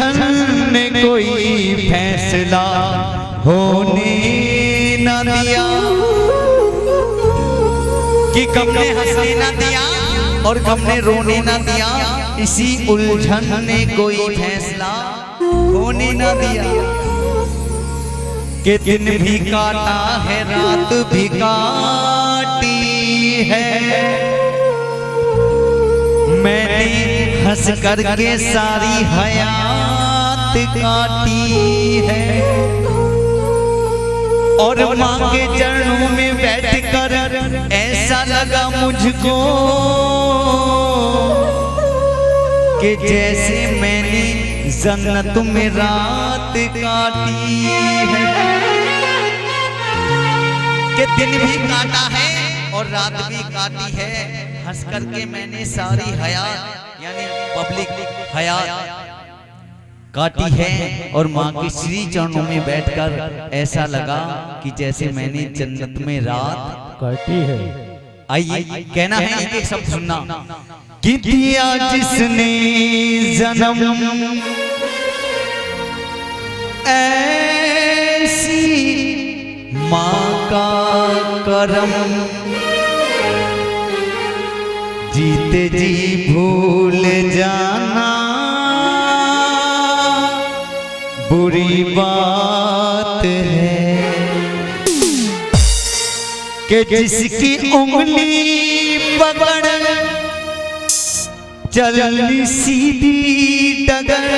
उलझन ने कोई फैसला होने न दिया, कि गम ने हंसने न दिया और गम ने रोने न दिया, इसी उलझन ने कोई फैसला होने न दिया। कि दिन भी काटा है रात भी काटी है, मैंने हंस करके सारी हयात काटी है। और माँ के चरणों में बैठकर ऐसा लगा मुझको कि जैसे मैंने जन्नत में रात काटी है। कि दिन भी काटा है और रात भी काटी है, हंस करके मैंने सारी हयात यानी पब्लिक हयात काटी है। और माँ के श्री चरणों में बैठकर ऐसा लगा कि जैसे मैंने जन्नत में रात काटी है। आइए कहना है एक शब्द सुनना। कि दिया जिसने जन्म ऐसी माँ का करम, जीते जी भूल जाना बुरी बात है। कि जिसकी उंगली पकड़ चलनी सीधी डगर,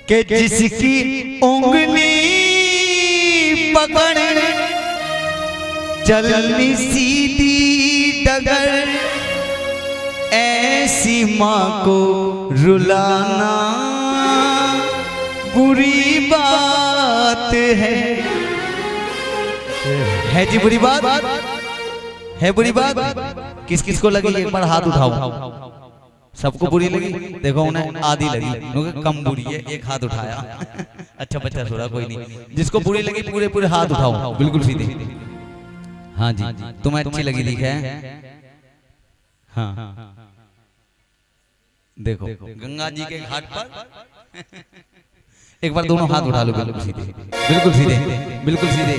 कि जिसकी उंगली पकड़ चलनी सीधी डगर, ऐसी माँ को रुलाना बुरी बात है जी बुरी बात है। बुरी बात किस किस को लगी एक बार हाथ उठाओ। सबको बुरी लगी, देखो उन्हें आधी लगी, क्योंकि कम बुरी है, एक हाथ उठाया। अच्छा बच्चा थोड़ा कोई नहीं। जिसको बुरी लगी पूरे पूरे हाथ उठाओ, बिल्कुल सीधे। हाँ जी, तुम्हें अच्छी लगी दिख है। हाँ देखो गंगा जी के घाट पर एक बार दोनों हाथ उठा लो, बिल्कुल सीधे, बिल्कुल सीधे, बिल्कुल सीधे।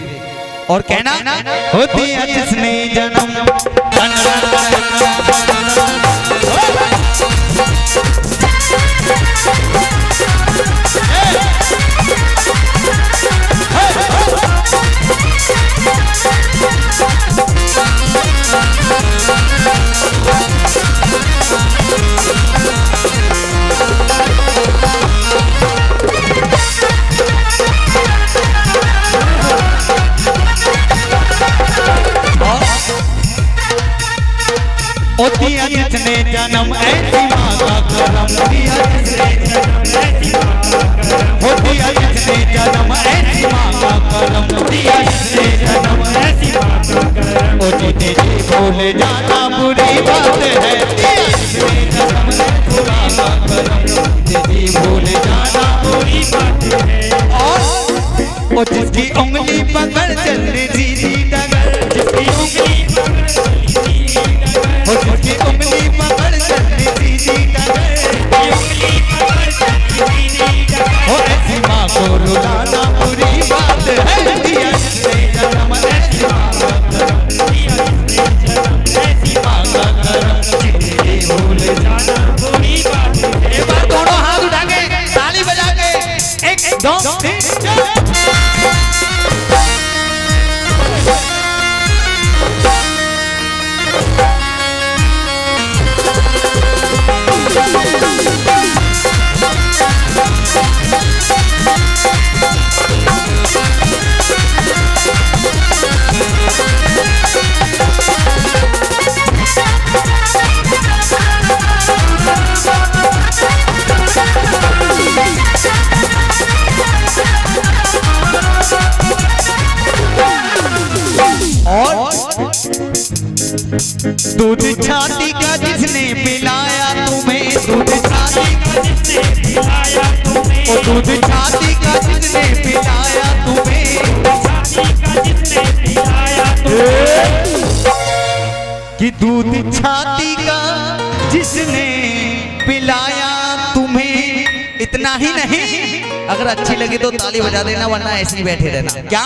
और कहना होती है जिसने जन्म दिया जिसने जन्म ऐसी माँ का करम, दिया जिसने जन्म ऐसी माँ का करम, दिया जिसने जन्म ऐसी माँ का करम, दिया जिसने जन्म ऐसी माँ का करम। ओ जीते जी भूल जाना बुरी बात है, दिया जिसने जन्म ऐसी माँ का करम, जीते जी भूल जाना बुरी बात है। और ओ जिसकी उंगली पकड़ चलने सीधी डगर, जिसकी उंगली पकड़ जिसकी उंगली पकड़ चलनी सीधी डगर, वो ऐसी माँ को रुलाना बुरी बात है। दिया जिसने जन्म ऐसी माँ का करम, दिया जिसने जन्म ऐसी माँ का करम, जिसे भूल जाना बुरी बात है। एक बार दोनों हाथ उठा के ताली बजा के 1 2 3 4 दूध छाती का जिसने पिलाया तुम्हें, दूध छाती का जिसने पिलाया तुम्हें, ओ दूध छाती का जिसने पिलाया तुम्हें, छाती का जिसने पिलाया तुम्हें, कि दूध छाती का जिसने पिलाया तुम्हें इतना ही नहीं, अगर अच्छी लगी तो ताली बजा देना, वरना ऐसे ही बैठे रहना। क्या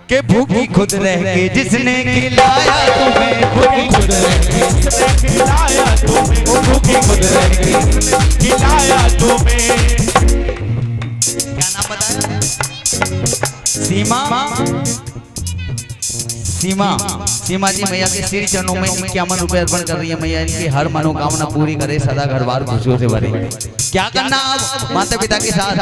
के भूखी खुद रह के जिसने खिलाया तुम्हें, भूखी खुद रह के जिसने खिलाया तुम्हें, भूखी खुद रह के जिसने खिलाया तुम्हें। क्या नाम बताया? सीमा। सीमा सीमा जी मैया के श्री चरणों में 51 रुपए अर्पण कर रही है। मैया इनकी हर मनोकामना पूरी करे, सदा घर बार खुशियों से भरे। क्या करना अब? माता पिता के साथ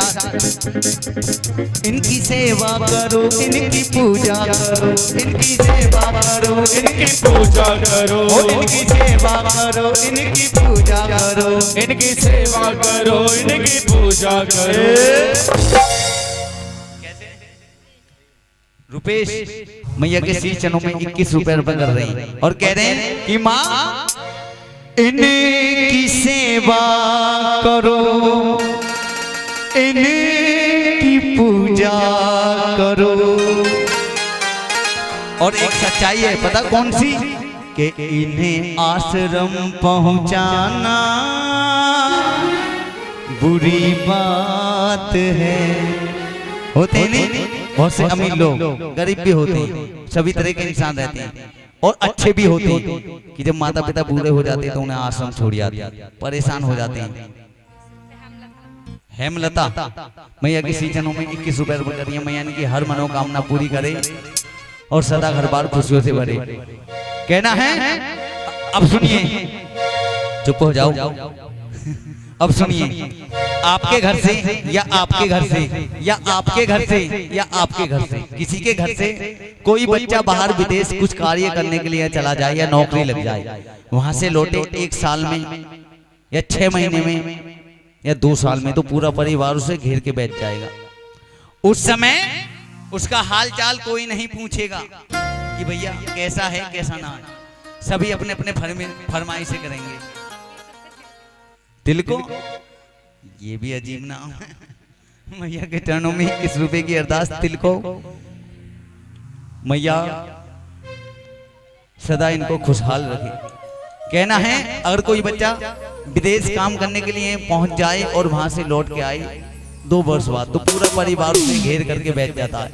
इनकी सेवा करो, इनकी पूजा करो, इनकी सेवा करो, इनकी पूजा करो, इनकी सेवा करो, इनकी पूजा करो, इनकी सेवा करो, इनकी पूजा करो। रुपेश मैया के श्री चरणों में 21 रुपए अर्पण कर रही हैं और कह रहे हैं कि माँ इनकी सेवा करो, इनकी पूजा करो। और एक सच्चाई है, पता कौन सी? कि इन्हें आश्रम पहुंचाना बुरी बात है। होते नहीं बहुत से अमीर लोग, गरीब भी होते हैं, सभी तरह के इंसान रहते हैं और अच्छे भी होते हैं कि जब माता पिता बूढ़े हो जाते हैं तो उन्हें आश्रम छोड़ जाते हैं, परेशान हो जाते हैं। हेमलता मैया के श्री चरणों में 21 रुपए अर्पण कर रही है। मैया इनकी हर मनोकामना पूरी करे और सदा घर बार खुशियों से भरे। कहना है, अब सुनिए, चुप हो जाओ। अब सुनिए, आपके घर से या आपके घर से या आपके घर से या आपके घर से किसी के घर से कोई बच्चा बाहर विदेश कुछ कार्य करने के लिए चला जाए या नौकरी लग जाए, वहां से लौटे 1 साल में या 6 महीने में या 2 साल में, तो पूरा परिवार उसे घेर के बैठ जाएगा। उस समय उसका हाल चाल कोई नहीं पूछेगा कि भैया कैसा है कैसा ना है, सभी अपने अपने फरमाइश से करेंगे। दिल को ये भी अजीब नाम है। मैया के चरणों में 21 रुपए की अरदास। दिल को मैया सदा इनको खुशहाल रखे। कहना है, अगर कोई बच्चा विदेश काम करने के लिए पहुंच जाए और वहां से लौट के आए 2 वर्ष बाद, तो पूरा परिवार उसे घेर करके बैठ जाता है।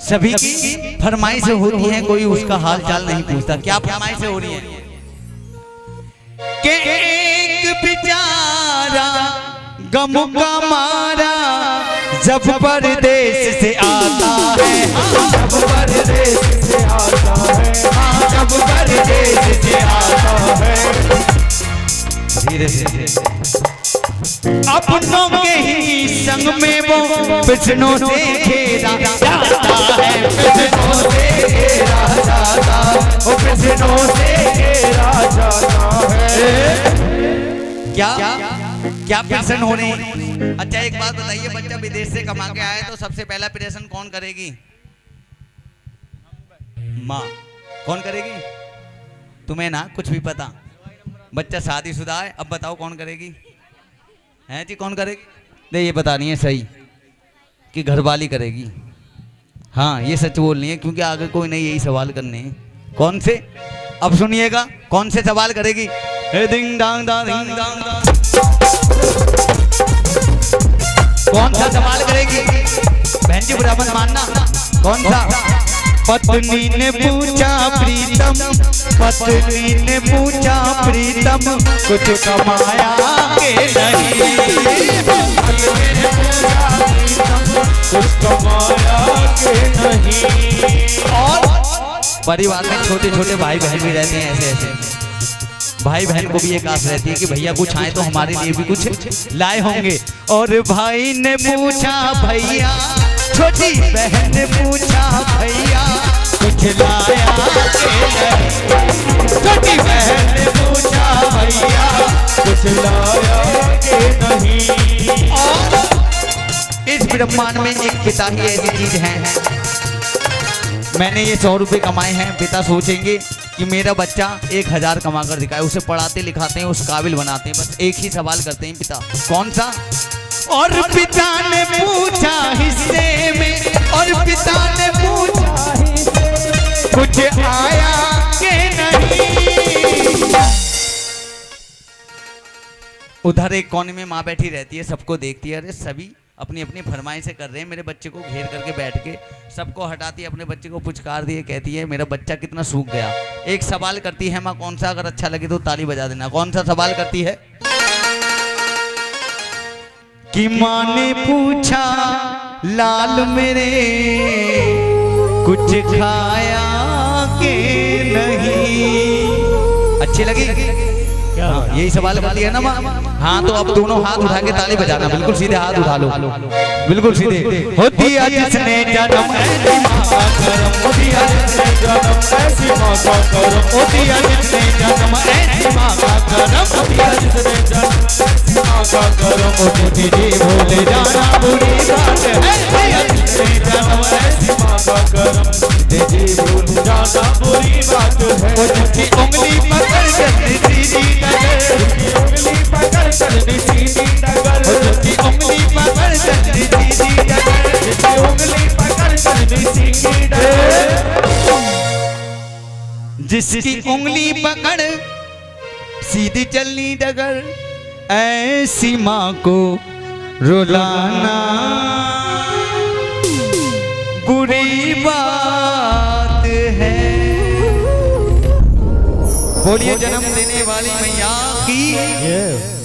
सभी की फरमाइश होती है, कोई उसका हाल चाल नहीं पूछता। क्या फरमाइश हो रही है? कि एक बेचारा गम का मारा जब परदेश से आता है, जब परदेश से आता है, जब परदेश से आता है। धीरे धीरे अपनों के ही संग में वो बिछड़ों से घेरा जाता है, बिछड़ों से घेरा जाता है, वो बिछड़ों से घेरा जाता है। क्या क्या प्रश्न हो रहे हैं? अच्छा एक बात बताइए, बच्चा विदेश से कमा के आए तो सबसे पहला प्रश्न कौन करेगी? माँ। कौन करेगी? तुम्हें ना कुछ भी पता। बच्चा शादीशुदा है, अब बताओ कौन करेगी? हैं जी, कौन करेगी? नहीं, ये बतानी है सही कि घरवाली करेगी। हाँ, ये सच बोलनी है, क्योंकि आगे कोई नहीं यही सवाल करने हैं। कौन से? अब सुनिएगा, कौन से सवाल करेगी? डिंग डांग दा डिंग डांग दा। कौन सा सवाल करेगी? बहन जी बुरा मत मानना। कौन सा? पत्नी ने पूछा प्रीतम, पत्नी ने पूछा प्रीतम, कुछ कमाया के नहीं? पत्नी ने पूछा प्रीतम, कुछ कमाया के नहीं? और परिवार में छोटे छोटे भाई बहन भी रहते हैं ऐसे ऐसे। भाई बहन को भी एक आस रहती है कि भैया कुछ आए तो हमारे लिए भी कुछ लाए होंगे। और भाई ने पूछा भैया, छोटी बहन ने पूछा भैया, कुछ लाया के नहीं? छोटी बहन ने पूछा भैया, कुछ लाया के नहीं? और इस ब्रह्मांड में एक पिता ही ऐसी चीज है। मैंने ये 100 रुपए कमाए हैं, पिता सोचेंगे कि मेरा बच्चा 1000 कमा कर दिखाए, उसे पढ़ाते लिखाते हैं, उस काबिल बनाते हैं। बस एक ही सवाल करते हैं पिता, कौन सा? और पिता ने पूछा हिस्से में, और पिता ने पूछा हिस्से में, कुछ आया के नहीं? उधर एक कोने में माँ बैठी रहती है, सबको देखती है। अरे सभी अपनी अपनी फरमाइशें कर रहे हैं, मेरे बच्चे को घेर करके बैठ के सबको हटाती है, अपने बच्चे को पुचकार दिए, कहती है मेरा बच्चा कितना सूख गया। एक सवाल करती है माँ, कौन सा? अगर अच्छा लगे तो ताली बजा देना। कौन सा सवाल करती है? कि माँ ने पूछा लाल मेरे कुछ खाया के नहीं। अच्छी लगी? हाँ, यही सवाल करती है ना माँ। हाँ, तो अब दोनों हाथ उठा के ताली बजाना, बिल्कुल सीधे हाथ उठा लो, बिल्कुल सीधे। होती है जिसने जन्म ऐसी माँ का करम, होती है जिसने जन्म ऐसी माँ का करम, होती है जिसने जन्म ऐसी माँ का करम, होती है जिसने जन्म ऐसी माँ का करम। ओ झूठी जी भूल जाना बुरी बात है, होती है जिसने जन्म ऐसी माँ का करम, झूठी जी भूल जाना बुरी बात है। ओ झूठी उंगली पकड़ के सीधी डगर, झूठी उंगली पकड़ कर सीधी डगर, झूठी उंगली पकड़ कर सीधी डगर, झूठी उंगली पकड़ कर सीधी डगर। जिसकी उंगली पकड़ सीधी चलनी डगर, ऐसी माँ को रुलाना बुरी बात है। बोलिए जन्म देने वाली मैया की।